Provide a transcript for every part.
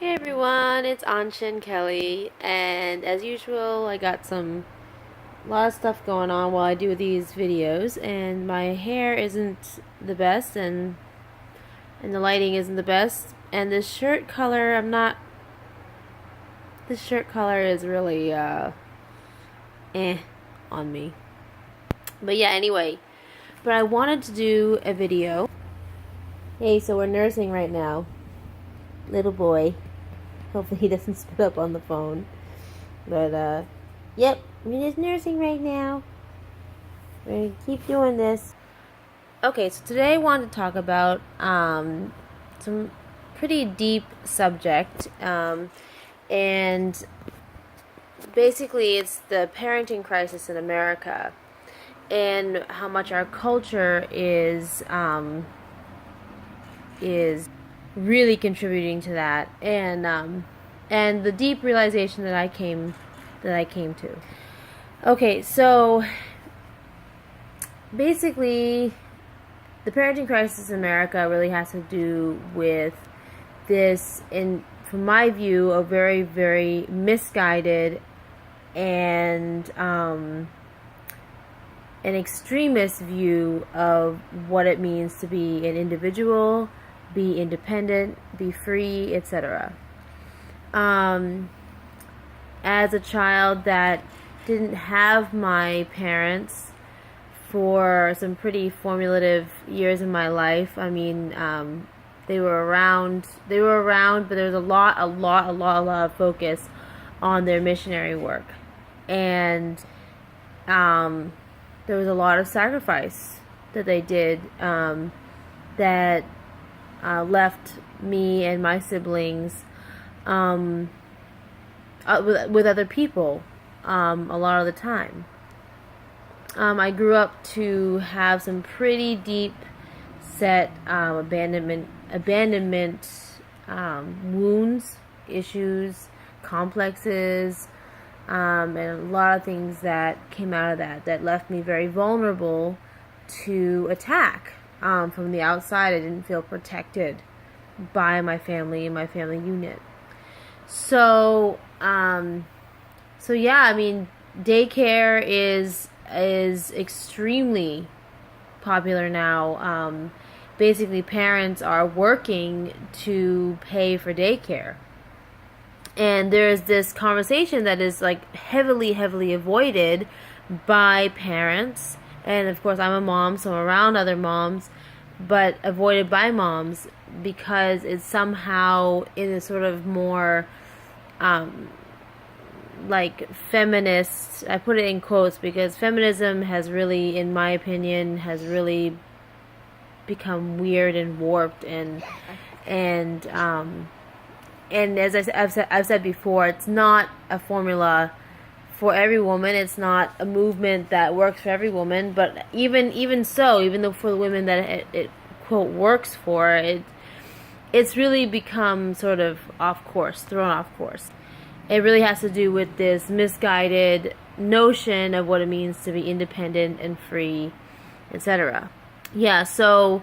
Hey everyone, it's Anshin Kelly, and as usual, I got a lot of stuff going on while I do these videos, and my hair isn't the best, and the lighting isn't the best, and this shirt color, this shirt color is really, on me. But yeah, anyway, but I wanted to do a video. Hey, so we're nursing right now. Little boy. Hopefully he doesn't spit up on the phone. But, yep, we're just nursing right now. We're going to keep doing this. Okay, so today I wanted to talk about some pretty deep subject. And basically it's the parenting crisis in America. And how much our culture is really contributing to that. And the deep realization that I came to. Okay, so basically, the parenting crisis in America really has to do with this, from my view, a very, very misguided and an extremist view of what it means to be an individual, be independent, be free, etc. As a child that didn't have my parents for some pretty formative years in my life. I mean, they were around, but there was a lot of focus on their missionary work. And there was a lot of sacrifice that they did that left me and my siblings with other people a lot of the time. I grew up to have some pretty deep set abandonment wounds, issues, complexes, and a lot of things that came out of that left me very vulnerable to attack from the outside. I didn't feel protected by my family and my family unit. So yeah, I mean, daycare is extremely popular now. Basically, parents are working to pay for daycare. And there's this conversation that is like heavily avoided by parents. And of course, I'm a mom, so I'm around other moms, but avoided by moms because it's somehow in a sort of more like feminist, I put it in quotes because feminism has really, in my opinion, has really become weird and warped and as I've said before, it's not a formula for every woman. It's not a movement that works for every woman. But even so, even though for the women that it quote works for, it's really become sort of thrown off course. It really has to do with this misguided notion of what it means to be independent and free, etc. Yeah, so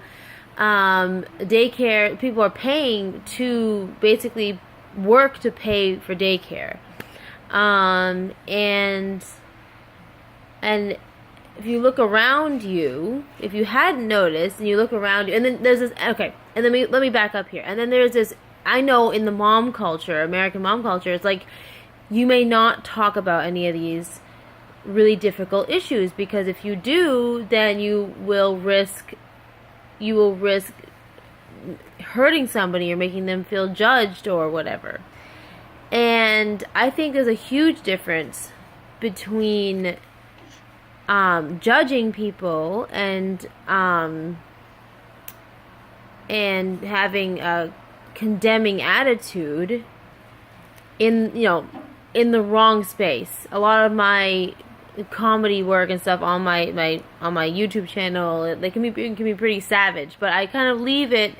daycare, people are paying to basically work to pay for daycare. And if you look around you, if you hadn't noticed, and you look around you, and then there's this, okay, and then let me back up here. And then there's this, I know in the mom culture, American mom culture, it's like you may not talk about any of these really difficult issues because if you do, then you will risk hurting somebody or making them feel judged or whatever. And I think there's a huge difference between judging people and having a condemning attitude in the wrong space. A lot of my comedy work and stuff on my YouTube channel, they can be pretty savage, but I kind of leave it,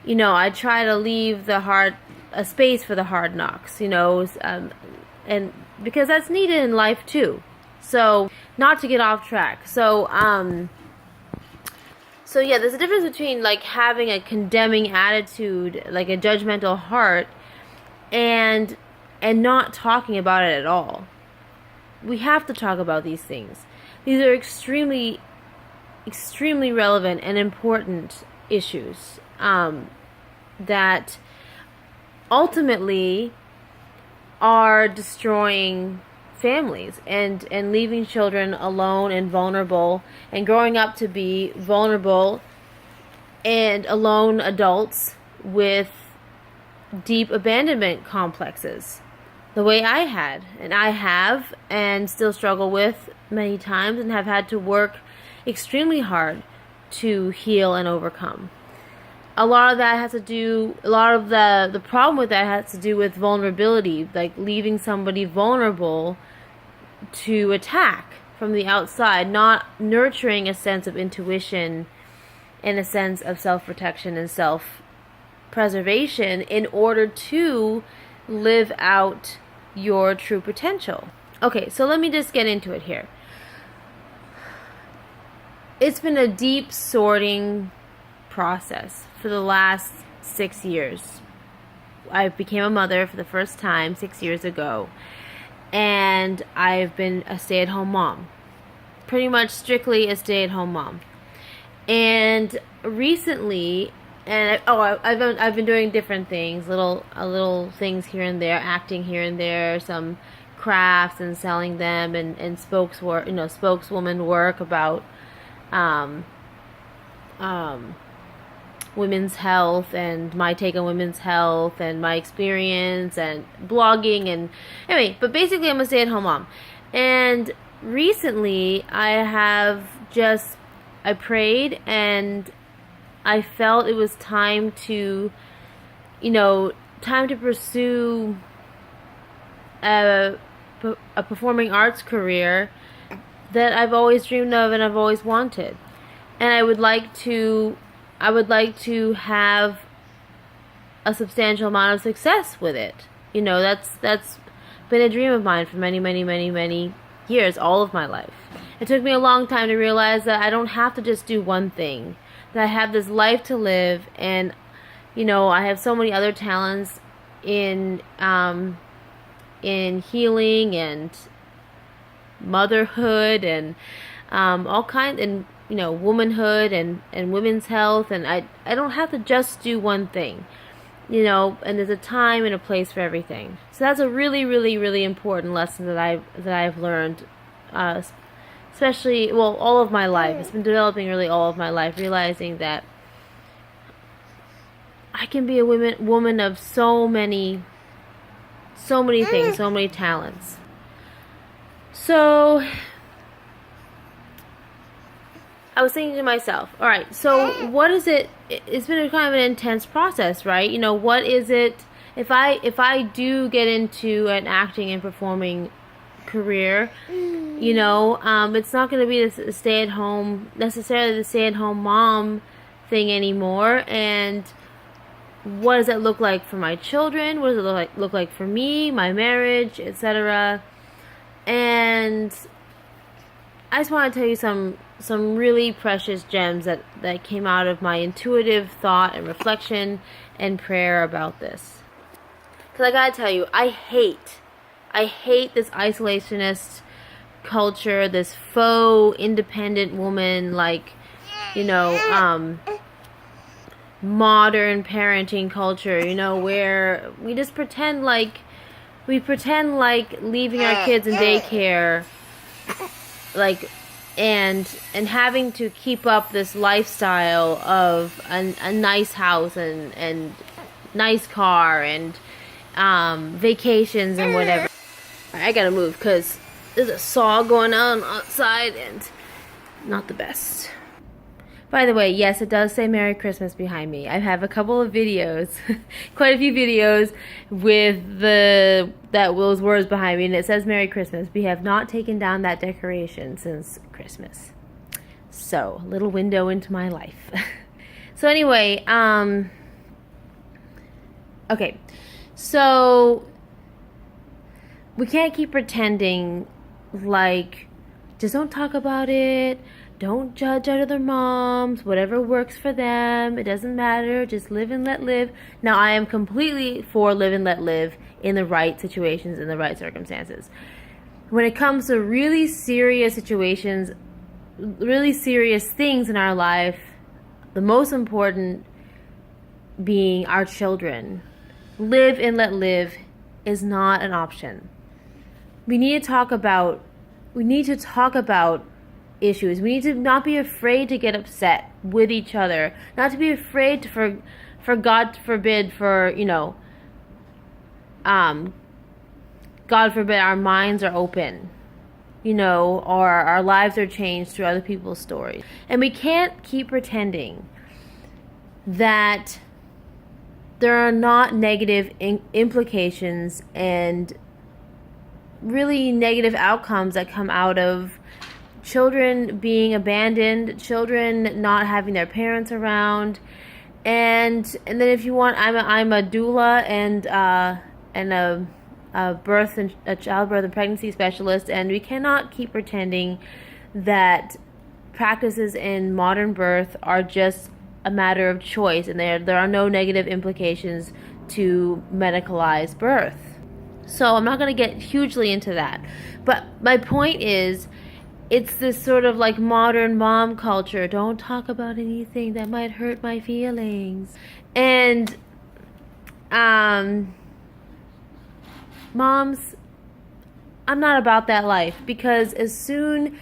I try to leave a space for the hard knocks, and because that's needed in life too. So, not to get off track. So yeah, there's a difference between like having a condemning attitude, like a judgmental heart, and not talking about it at all. We have to talk about these things. These are extremely relevant and important issues that ultimately are destroying families and leaving children alone and vulnerable, and growing up to be vulnerable and alone adults with deep abandonment complexes, the way I had, and I have, and still struggle with many times, and have had to work extremely hard to heal and overcome. A lot of the problem with that has to do with vulnerability, like leaving somebody vulnerable to attack from the outside, not nurturing a sense of intuition and a sense of self-protection and self-preservation in order to live out your true potential. Okay, so let me just get into it here. It's been a deep sorting process for the last 6 years. I became a mother for the first time 6 years ago, and I've been a stay-at-home mom, pretty much strictly a stay-at-home mom. And recently, I've been doing different things, little things here and there, acting here and there, some crafts and selling them, and spokeswoman work about women's health and my take on women's health and my experience and blogging, and anyway, but basically I'm a stay-at-home mom. And recently I prayed, and I felt it was time to pursue a performing arts career that I've always dreamed of and I've always wanted. And I would like to have a substantial amount of success with it. That's been a dream of mine for many, many, many, many years, all of my life. It took me a long time to realize that I don't have to just do one thing, that I have this life to live, and I have so many other talents in healing and motherhood and all kinds, and womanhood and women's health, and I don't have to just do one thing, and there's a time and a place for everything. So that's a really, really, really important lesson that I've learned, especially, all of my life. It's been developing really all of my life, realizing that I can be a woman of so many things, so many talents. So I was thinking to myself, all right, so what is it? It's been a kind of an intense process, right? What is it if I do get into an acting and performing career? It's not going to be necessarily the stay-at-home mom thing anymore. And what does it look like for my children? What does it look like for me, my marriage, etc.? And I just want to tell you some really precious gems that came out of my intuitive thought and reflection and prayer about this. Because I gotta tell you, I hate this isolationist culture, this faux independent woman, modern parenting culture, where we just pretend like leaving our kids in daycare, and having to keep up this lifestyle of a nice house and nice car and vacations and whatever. I gotta move because there's a saw going on outside and not the best. By the way, yes, it does say Merry Christmas behind me. I have a couple of videos, quite a few videos with those words behind me, and it says Merry Christmas. We have not taken down that decoration since Christmas. So, a little window into my life. So anyway, okay. So, we can't keep pretending like, just don't talk about it. Don't judge other moms. Whatever works for them. It doesn't matter. Just live and let live. Now, I am completely for live and let live in the right situations, in the right circumstances. When it comes to really serious situations, really serious things in our life, the most important being our children, live and let live is not an option. We need to talk about issues. We need to not be afraid to get upset with each other, not to be afraid for God forbid, God forbid our minds are open, or our lives are changed through other people's stories. And we can't keep pretending that there are not negative implications and really negative outcomes that come out of children being abandoned, children not having their parents around, and then if you want, I'm a doula and a childbirth and pregnancy specialist, and we cannot keep pretending that practices in modern birth are just a matter of choice and there are no negative implications to medicalize birth. So I'm not going to get hugely into that, but my point is, it's this sort of like modern mom culture. Don't talk about anything that might hurt my feelings. And moms, I'm not about that life, because as soon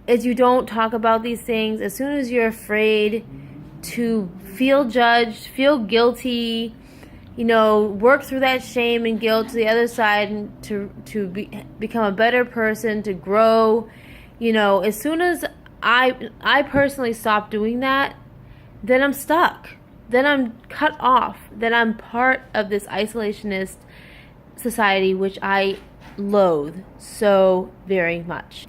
as you don't talk about these things, as soon as you're afraid to feel judged, feel guilty, work through that shame and guilt to the other side, and to become a better person, to grow, as soon as I personally stop doing that, then I'm stuck. Then I'm cut off. Then I'm part of this isolationist society, which I loathe so very much.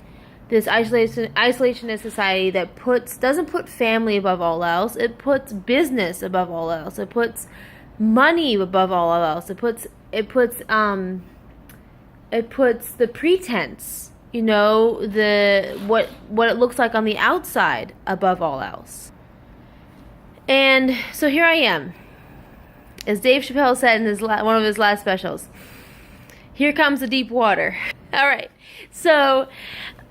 This isolationist society that doesn't put family above all else. It puts business above all else. It puts money above all else. It puts the pretense, what it looks like on the outside above all else. And so here I am, as Dave Chappelle said in one of his last specials. Here comes the deep water. All right, so.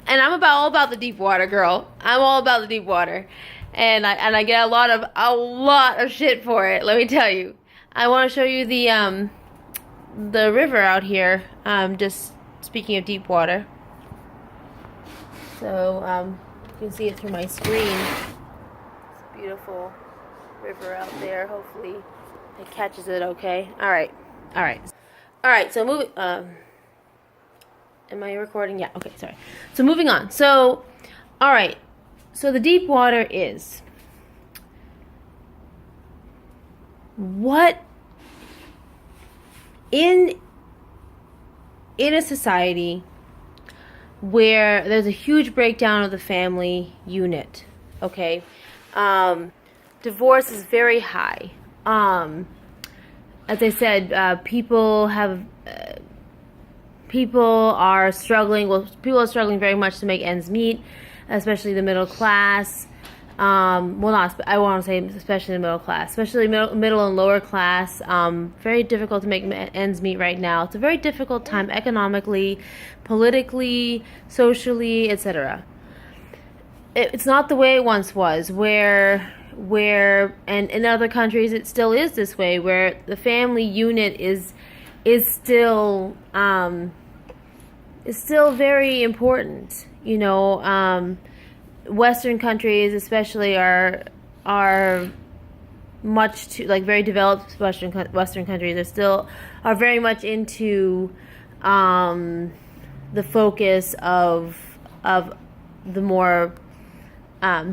And I'm all about the deep water, girl. I'm all about the deep water, and I get a lot of shit for it. Let me tell you. I want to show you the river out here. Just speaking of deep water. So you can see it through my screen. It's a beautiful river out there. Hopefully it catches it okay. All right. So moving. Am I recording? Yeah, okay, sorry. So moving on. So, all right. So the deep water is what in a society where there's a huge breakdown of the family unit, okay? Divorce is very high. As I said, people are struggling. Well, people are struggling very much to make ends meet, especially the middle class. I want to say especially the middle class, especially middle and lower class. Very difficult to make ends meet right now. It's a very difficult time economically, politically, socially, etc. It's not the way it once was, where and in other countries it still is this way, where the family unit is still very important. Western countries especially are much too, like, very developed Western countries are very much into the focus of the more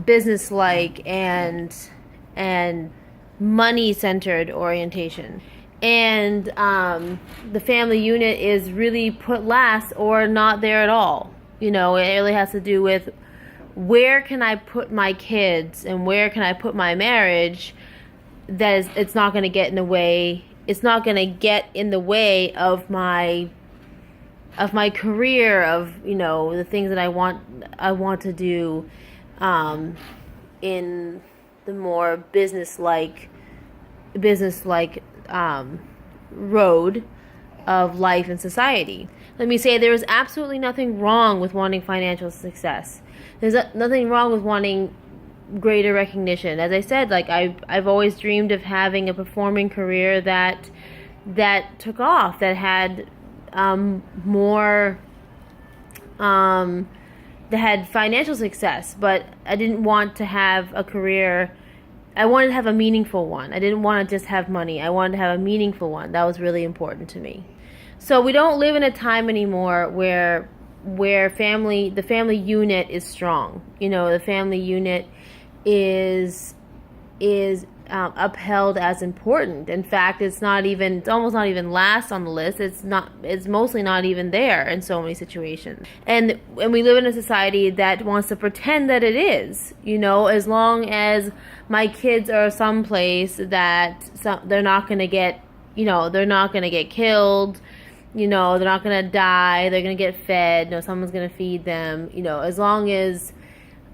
business-like and money-centered orientation. And the family unit is really put last or not there at all. It really has to do with where can I put my kids and where can I put my marriage it's not going to get in the way. It's not going to get in the way of my career, of the things that I want to do, in the more business-like road of life and society. Let me say, there is absolutely nothing wrong with wanting financial success. There's nothing wrong with wanting greater recognition. As I said, like I've always dreamed of having a performing career that took off, that had more that had financial success, but I didn't want to have a career. I wanted to have a meaningful one. I didn't want to just have money. I wanted to have a meaningful one. That was really important to me. So we don't live in a time anymore where the family unit is strong. You know, the family unit is upheld as important. In fact, it's almost not even last on the list. It's mostly not even there in so many situations. And we live in a society that wants to pretend that it is. You know, as long as my kids are someplace that they're not going to get, they're not going to get killed, they're not going to die, they're going to get fed, someone's going to feed them, as long as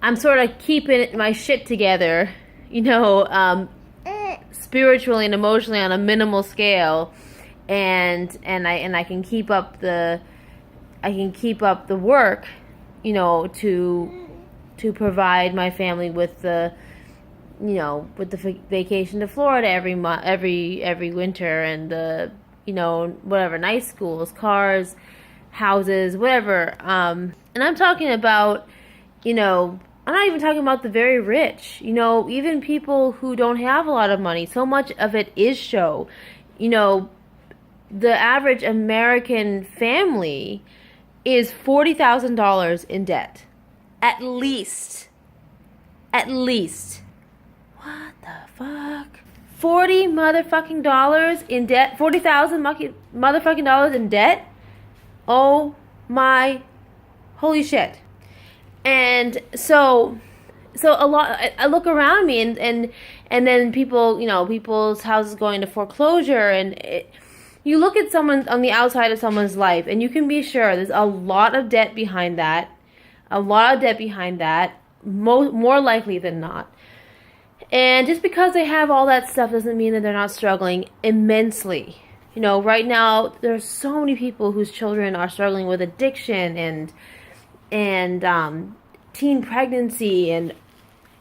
I'm sort of keeping my shit together, spiritually and emotionally on a minimal scale, and I can keep up the work, to provide my family with the vacation to Florida every winter, and the whatever, nice schools, cars, houses, whatever. And I'm talking about, I'm not even talking about the very rich. Even people who don't have a lot of money, so much of it is show. The average American family is $40,000 in debt. At least. What the fuck? $40 motherfucking dollars in debt? $40,000 motherfucking dollars in debt? Oh my holy shit. And so a lot, I look around me and then people, people's houses going into foreclosure, and you look at someone on the outside of someone's life, and you can be sure there's a lot of debt behind that, more likely than not. And just because they have all that stuff doesn't mean that they're not struggling immensely. Right now there's so many people whose children are struggling with addiction and teen pregnancy and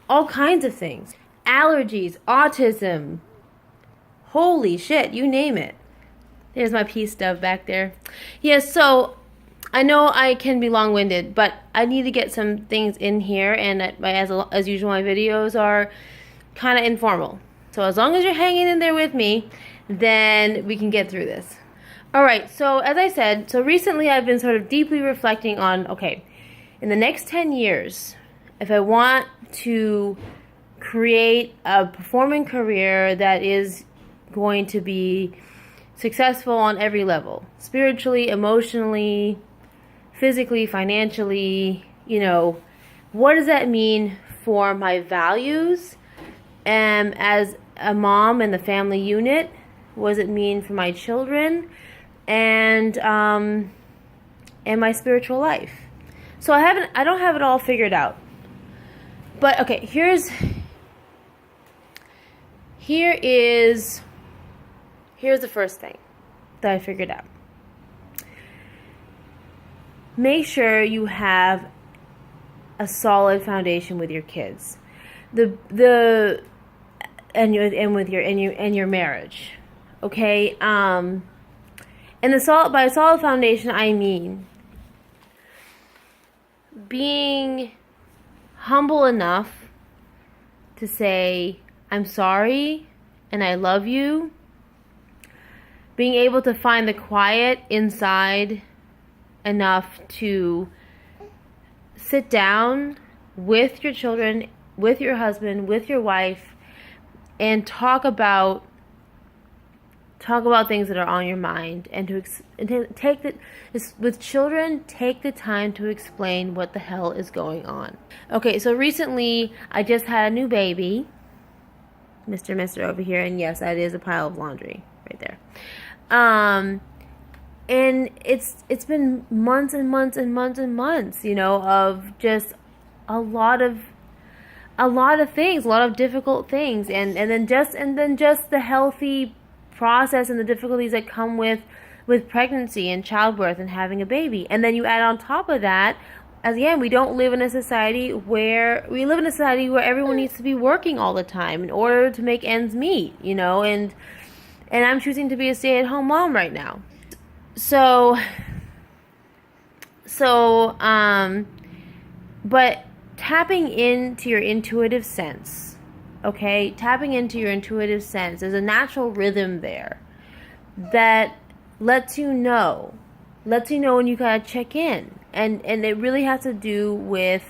all kinds of things. Allergies, autism, holy shit, you name it. There's my pea stuff back there. Yes, so I know I can be long-winded, but I need to get some things in here, and as usual, my videos are kind of informal. So as long as you're hanging in there with me, then we can get through this. Alright, so as I said, recently I've been sort of deeply reflecting on, okay, in the next 10 years, if I want to create a performing career that is going to be successful on every level, spiritually, emotionally, physically, financially, what does that mean for my values as a mom in the family unit? What does it mean for my children and my spiritual life? So I don't have it all figured out. But okay, here is the first thing that I figured out. Make sure you have a solid foundation with your kids. And your marriage. Okay? And by a solid foundation I mean being humble enough to say, I'm sorry and I love you. Being able to find the quiet inside enough to sit down with your children, with your husband, with your wife, and talk about things that are on your mind, and with children, take the time to explain what the hell is going on. Okay, so recently I just had a new baby, Mr. over here, and yes, that is a pile of laundry right there. And it's been months and months and months and months, of just a lot of a lot of things, a lot of difficult things, and then just the healthy process and the difficulties that come with pregnancy and childbirth and having a baby. And then you add on top of that, again, we live in a society where everyone needs to be working all the time in order to make ends meet, and I'm choosing to be a stay-at-home mom right now. So but tapping into your intuitive sense, okay? Tapping into your intuitive sense, there's a natural rhythm there that lets you know when you gotta check in. And it really has to do with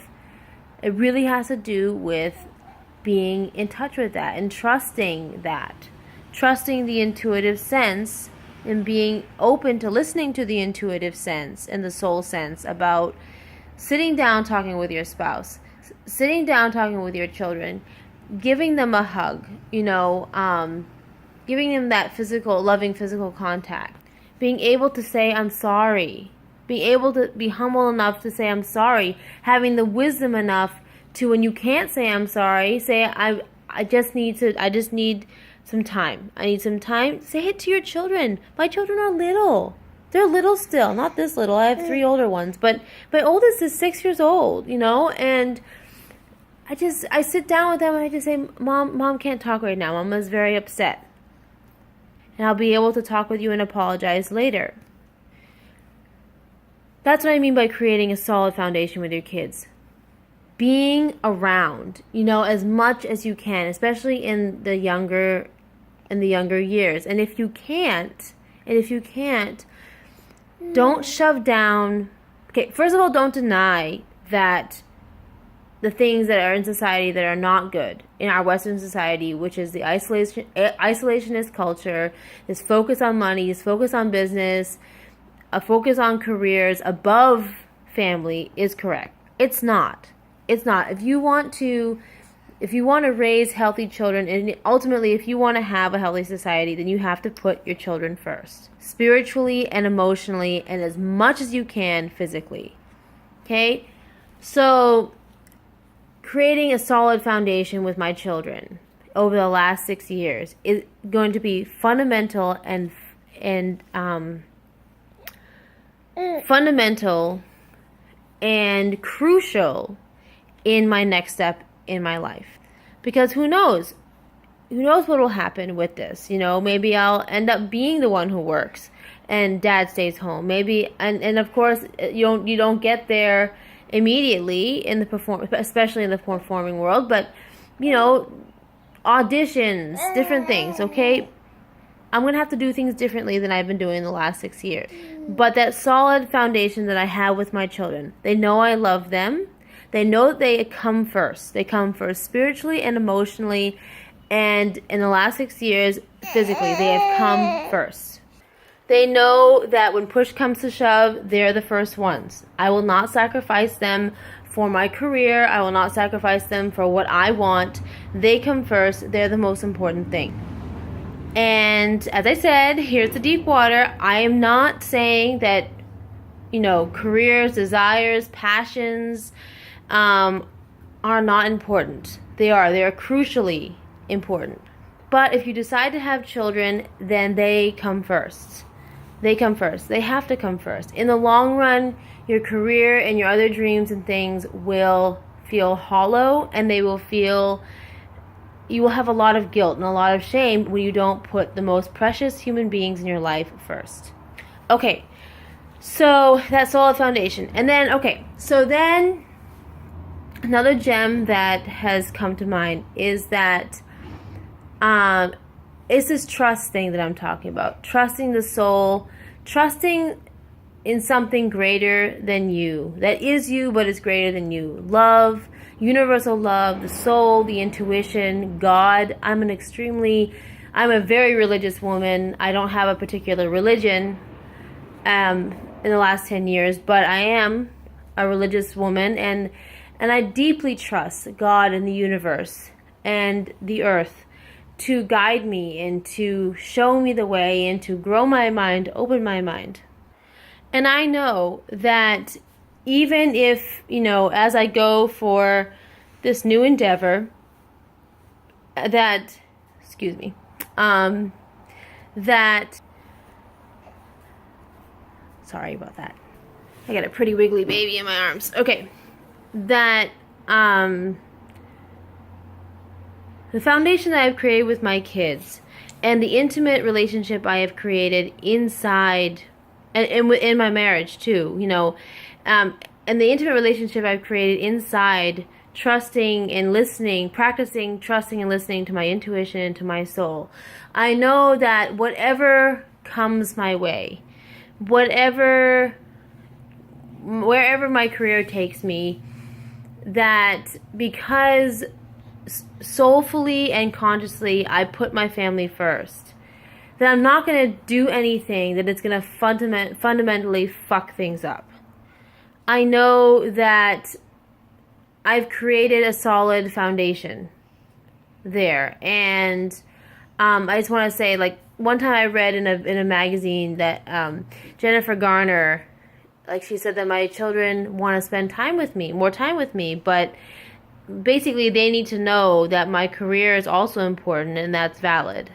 being in touch with that and trusting the intuitive sense, and being open to listening to the intuitive sense and the soul sense about sitting down talking with your spouse, sitting down talking with your children, giving them a hug, giving them that loving physical contact, being able to say I'm sorry, being able to be humble enough to say I'm sorry, having the wisdom enough to, when you can't say I'm sorry, say I just need some time. I need some time. Say it to your children. My children are little. They're little still. Not this little. I have 3 older ones. But my oldest is 6 years old, and I sit down with them and I just say, Mom can't talk right now. Mama's very upset. And I'll be able to talk with you and apologize later. That's what I mean by creating a solid foundation with your kids. Being around, as much as you can, especially in the younger years. And if you can't, don't shove down. Okay, first of all, don't deny that the things that are in society that are not good in our Western society, which is the isolationist culture, this focus on money, this focus on business, a focus on careers above family, is correct. It's not. If you want to raise healthy children, and ultimately if you want to have a healthy society, then you have to put your children first, spiritually and emotionally, and as much as you can physically. Okay? So creating a solid foundation with my children over the last 6 years is going to be fundamental and crucial in my next step in my life. Because who knows what will happen with this. Maybe I'll end up being the one who works and dad stays home. Maybe, and of course you don't get there immediately especially in the performing world, but auditions, different things, okay? I'm going to have to do things differently than I've been doing the last 6 years. But that solid foundation that I have with my children, they know I love them. They know that they come first. They come first spiritually and emotionally. And in the last 6 years, physically, they have come first. They know that when push comes to shove, they're the first ones. I will not sacrifice them for my career. I will not sacrifice them for what I want. They come first. They're the most important thing. And as I said, here's the deep water. I am not saying that, careers, desires, passions are not important. They are crucially important. But if you decide to have children, then they come first. They come first. They have to come first. In the long run, your career and your other dreams and things will feel hollow, and you will have a lot of guilt and a lot of shame when you don't put the most precious human beings in your life first. Okay, so that solid foundation. And then, another gem that has come to mind is that it's this trust thing that I'm talking about. Trusting the soul, trusting in something greater than you. That is you, but it's greater than you. Love, universal love, the soul, the intuition, God. I'm a very religious woman. I don't have a particular religion in the last 10 years, but I am a religious woman, and I deeply trust God and the universe and the earth to guide me and to show me the way and to grow my mind, open my mind. And I know that even if, as I go for this new endeavor that, excuse me, that, sorry about that. I got a pretty wiggly baby in my arms. Okay. That, the foundation that I've created with my kids and the intimate relationship I have created inside and within my marriage too, you know, and the intimate relationship I've created inside, trusting and listening, practicing trusting and listening to my intuition, to my soul. I know that whatever comes my way, wherever my career takes me, that because soulfully and consciously I put my family first, that I'm not going to do anything that it's going to fundamentally fuck things up. I know that I've created a solid foundation there, and I just want to say, like, one time I read in a magazine that Jennifer Garner, like, she said that my children want to spend time with me, more time with me, but basically they need to know that my career is also important, and that's valid.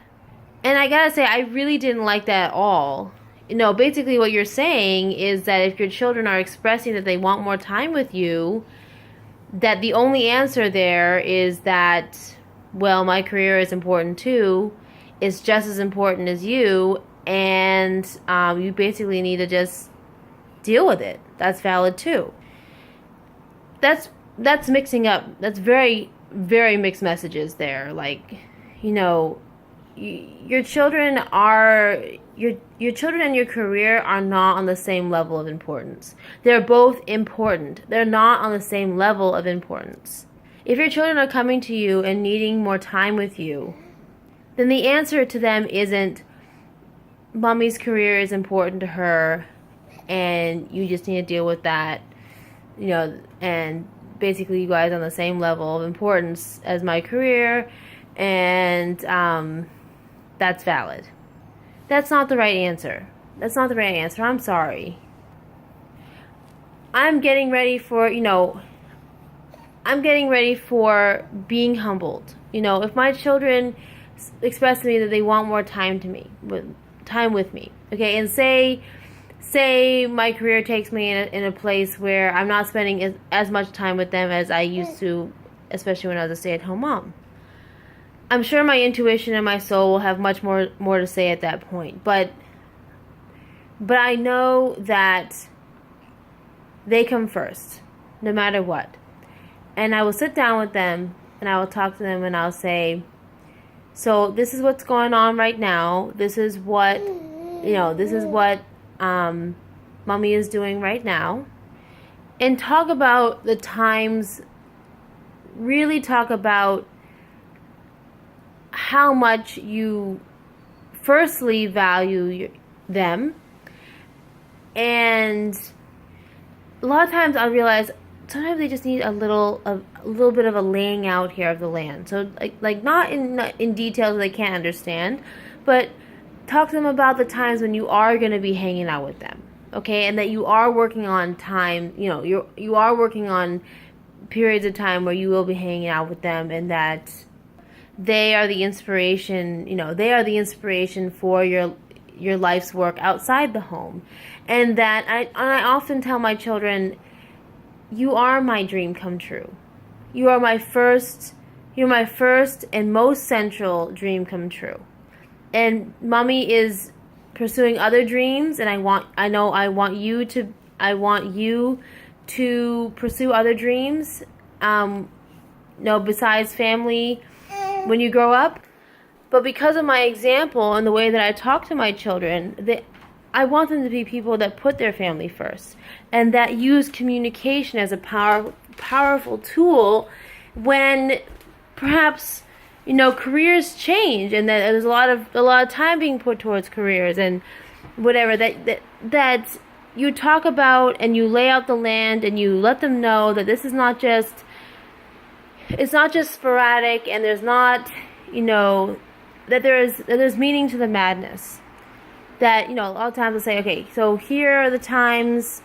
And I gotta say, I really didn't like that at all. You know, basically what you're saying is that if your children are expressing that they want more time with you, that the only answer there is that, well, my career is important too, it's just as important as you, and you basically need to just deal with it. That's valid too. That's mixing up. That's very, very mixed messages there. Like, you know, your children and your career are not on the same level of importance. They're both important. They're not on the same level of importance. If your children are coming to you and needing more time with you, then the answer to them isn't, mommy's career is important to her and you just need to deal with that, you know, and basically you guys are on the same level of importance as my career, and that's valid. That's not the right answer. That's not the right answer. I'm sorry. I'm getting ready for, you know, being humbled. You know, if my children express to me that they want more time with me, okay, and say my career takes me in a place where I'm not spending as much time with them as I used to, especially when I was a stay-at-home mom. I'm sure my intuition and my soul will have much more to say at that point. But I know that they come first, no matter what. And I will sit down with them, and I will talk to them, and I'll say, so this is what's going on right now. This is what, mommy is doing right now. And talk about the times, really talk about how much you firstly value them. And a lot of times I realize sometimes they just need a little bit of a laying out here of the land. So like not in details they can't understand, but talk to them about the times when you are going to be hanging out with them, okay? And that you are working on time, you know, you are working on periods of time where you will be hanging out with them, and that they are the inspiration, you know, they are the inspiration for your life's work outside the home. And that I often tell my children, you are my dream come true. You're my first and most central dream come true. And mommy is pursuing other dreams, and I want you to pursue other dreams, besides family when you grow up. But because of my example and the way that I talk to my children, I want them to be people that put their family first, and that use communication as a powerful tool when perhaps, you know, careers change, and that there's a lot of time being put towards careers and whatever, that you talk about and you lay out the land and you let them know that this is not just, it's not just sporadic, and there's not, you know, that there's meaning to the madness. That, you know, a lot of times they'll say, okay, so here are the times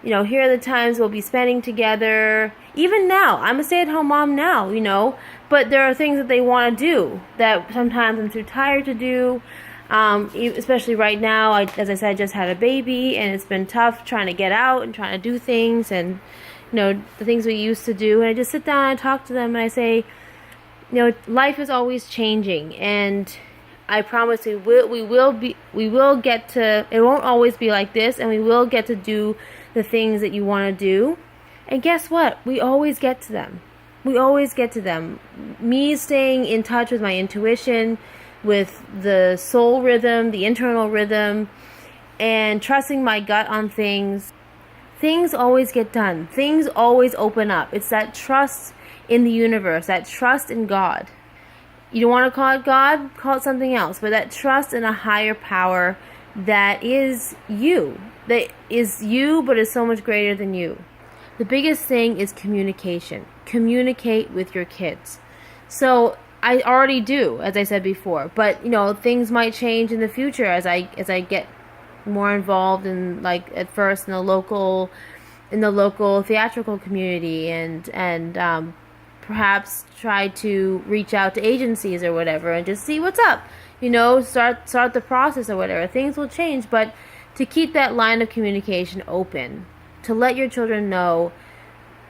here are the times we'll be spending together. Even now, I'm a stay-at-home mom now, but there are things that they want to do that sometimes I'm too tired to do. Especially right now, as I said, I just had a baby, and it's been tough trying to get out and trying to do things, and the things we used to do. And I just sit down and I talk to them, and I say, life is always changing, and I promise we will get to. It won't always be like this, and we will get to do the things that you want to do. And guess what? We always get to them. We always get to them. Me staying in touch with my intuition, with the soul rhythm, the internal rhythm, and trusting my gut on things. Things always get done. Things always open up. It's that trust in the universe, that trust in God. You don't want to call it God, call it something else, but that trust in a higher power that is you. That is you, but is so much greater than you. The biggest thing is communication. Communicate with your kids. So I already do, as I said before, but things might change in the future as I get more involved in, like, at first in the local theatrical community, and perhaps try to reach out to agencies or whatever and just see what's up. Start the process or whatever. Things will change, but to keep that line of communication open, to let your children know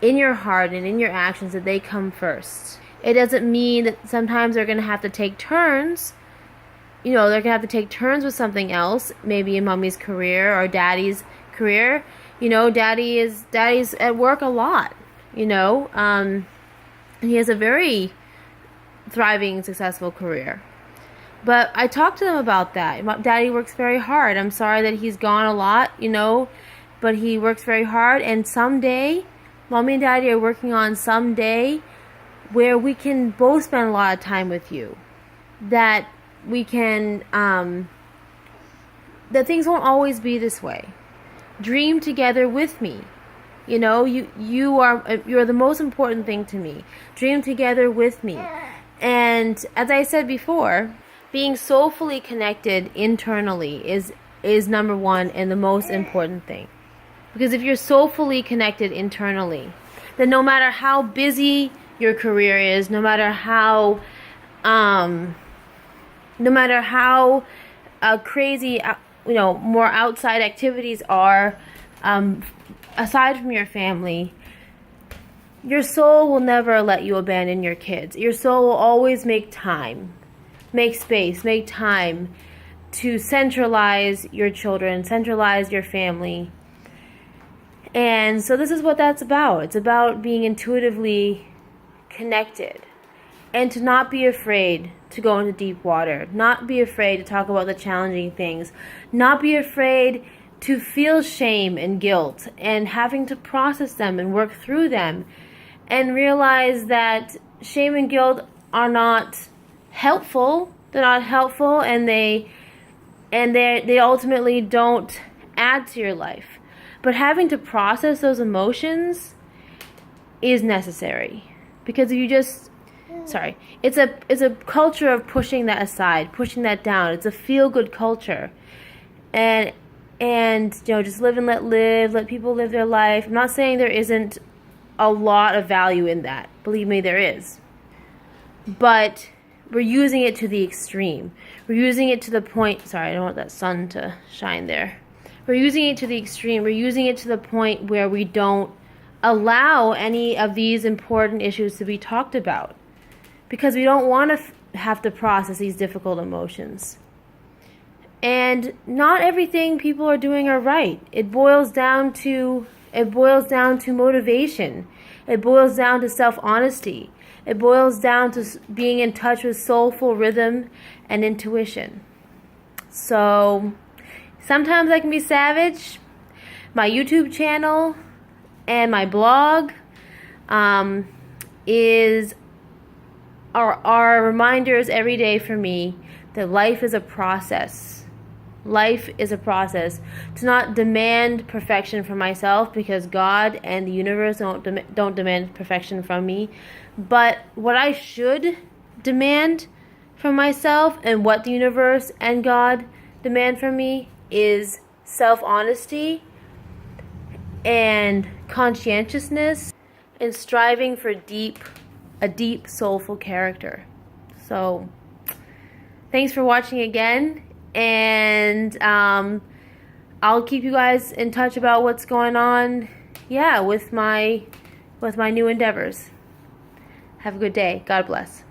in your heart and in your actions that they come first. It doesn't mean that sometimes they're going to have to take turns. They're going to have to take turns with something else, maybe in mommy's career or daddy's career. Daddy's at work a lot, and he has a very thriving, successful career. But I talked to them about that. Daddy works very hard. I'm sorry that he's gone a lot, but he works very hard. And someday, mommy and daddy are working on someday where we can both spend a lot of time with you. That we can, that things won't always be this way. Dream together with me. You're the most important thing to me. Dream together with me. And as I said before, being soulfully connected internally is number one and the most important thing. Because if you're soulfully connected internally, then no matter how busy your career is, no matter how crazy more outside activities are, aside from your family, your soul will never let you abandon your kids. Your soul will always make time, make space, make time to centralize your children, centralize your family. And so this is what that's about. It's about being intuitively connected, and to not be afraid to go into deep water, not be afraid to talk about the challenging things, not be afraid to feel shame and guilt and having to process them and work through them, and realize that shame and guilt are not helpful. They're not helpful, and they ultimately don't add to your life. But having to process those emotions is necessary, because if you just it's a culture of pushing that aside, pushing that down. It's a feel-good culture, and just live and let people live their life. I'm not saying there isn't a lot of value in that. Believe me, there is. But we're using it to the extreme. We're using it to the point. Sorry, I don't want that sun to shine there. We're using it to the extreme. We're using it to the point where we don't allow any of these important issues to be talked about, because we don't want to have to process these difficult emotions. And not everything people are doing are right. It boils down to motivation. It boils down to self-honesty. It boils down to being in touch with soulful rhythm and intuition. So sometimes I can be savage. My YouTube channel and my blog are reminders every day for me that life is a process. Life is a process. To not demand perfection from myself, because God and the universe don't demand perfection from me. But what I should demand from myself, and what the universe and God demand from me, is self-honesty and conscientiousness and striving for a deep, soulful character. So, thanks for watching again, and I'll keep you guys in touch about what's going on, with my new endeavors. Have a good day. God bless.